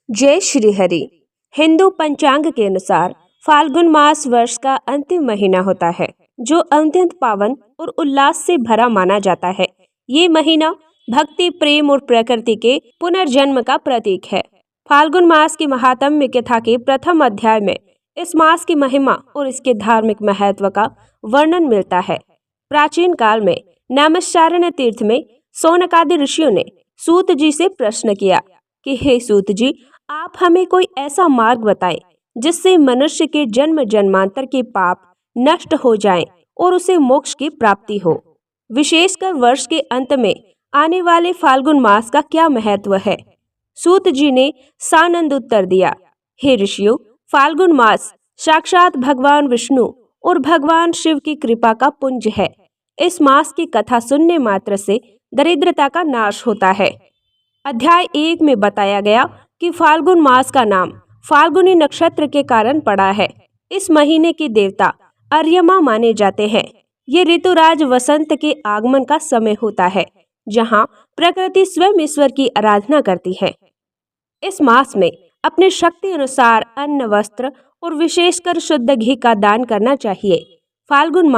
जय श्री हरि। हिंदू पंचांग के अनुसार फाल्गुन मास वर्ष का अंतिम महीना होता है, जो अत्यंत पावन और उल्लास से भरा माना जाता है। ये महीना भक्ति, प्रेम और प्रकृति के पुनर्जन्म का प्रतीक है। फाल्गुन मास की महात्म्य कथा के प्रथम अध्याय में इस मास की महिमा और इसके धार्मिक महत्व का वर्णन मिलता है। प्राचीन काल में नैमिषारण्य तीर्थ में शौनकादि ऋषियों ने सूत जी से प्रश्न किया कि हे सूत जी, आप हमें कोई ऐसा मार्ग बताएं जिससे मनुष्य के जन्म जन्मांतर के पाप नष्ट हो जाएं और उसे मोक्ष की प्राप्ति हो। विशेषकर वर्ष के अंत में आने वाले फाल्गुन मास का क्या महत्व है। सूत जी ने सानंद उत्तर दिया, हे ऋषियों, फाल्गुन मास साक्षात भगवान विष्णु और भगवान शिव की कृपा का पुंज है। इस मास की कथा सुनने मात्र से दरिद्रता का नाश होता है। अध्याय 1 में बताया गया कि फाल्गुन मास का नाम फाल्गुनी नक्षत्र के कारण पड़ा है। इस महीने के देवता अर्यमा माने जाते हैं। ये ऋतुराज वसंत के आगमन का समय होता है, जहाँ प्रकृति स्वयं ईश्वर की आराधना करती है। इस मास में अपने शक्ति अनुसार अन्न, वस्त्र और विशेषकर शुद्ध घी का दान करना चाहिए। फाल्गुन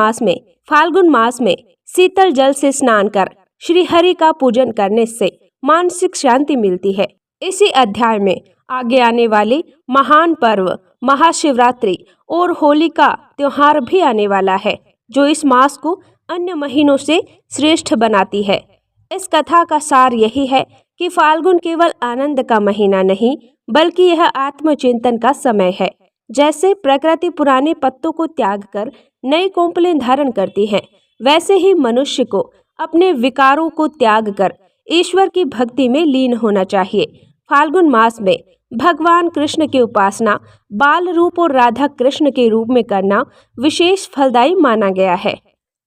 मास में शीतल जल से स्नान कर श्री हरि का पूजन करने से मानसिक शांति मिलती है। इसी अध्याय में आगे आने वाले महान पर्व महाशिवरात्रि और होली का त्योहार भी आने वाला है, जो इस मास को अन्य महीनों से श्रेष्ठ बनाती है। इस कथा का सार यही है कि फाल्गुन केवल आनंद का महीना नहीं, बल्कि यह आत्मचिंतन का समय है। जैसे प्रकृति पुराने पत्तों को त्याग कर नई कोंपलें धारण करती है, वैसे ही मनुष्य को अपने विकारों को त्याग कर ईश्वर की भक्ति में लीन होना चाहिए। फाल्गुन मास में भगवान कृष्ण की उपासना बाल रूप और राधा कृष्ण के रूप में करना विशेष फलदायी माना गया है।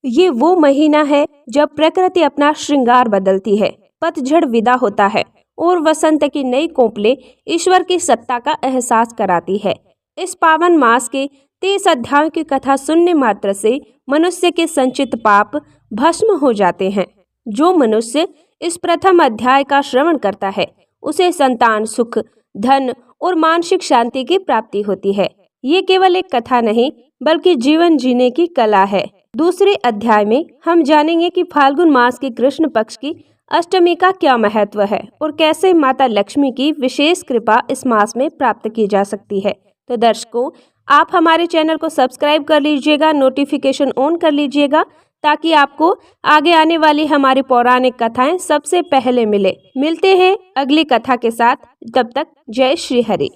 ये वो महीना है जब प्रकृति अपना श्रृंगार बदलती है, पतझड़ विदा होता है और वसंत की नई कोंपलें ईश्वर की सत्ता का एहसास कराती है। इस पावन मास के 30 अध्यायों की कथा सुनने मात्र से मनुष्य के संचित पाप भस्म हो जाते हैं। जो मनुष्य इस प्रथम अध्याय का श्रवण करता है, उसे संतान सुख, धन और मानसिक शांति की प्राप्ति होती है। ये केवल एक कथा नहीं, बल्कि जीवन जीने की कला है। दूसरे अध्याय में हम जानेंगे कि फाल्गुन मास के कृष्ण पक्ष की अष्टमी का क्या महत्व है और कैसे माता लक्ष्मी की विशेष कृपा इस मास में प्राप्त की जा सकती है। तो दर्शकों, आप हमारे चैनल को सब्सक्राइब कर लीजिएगा, नोटिफिकेशन ऑन कर लीजिएगा, ताकि आपको आगे आने वाली हमारी पौराणिक कथाएं सबसे पहले मिलते हैं अगली कथा के साथ। तब तक जय श्री हरि।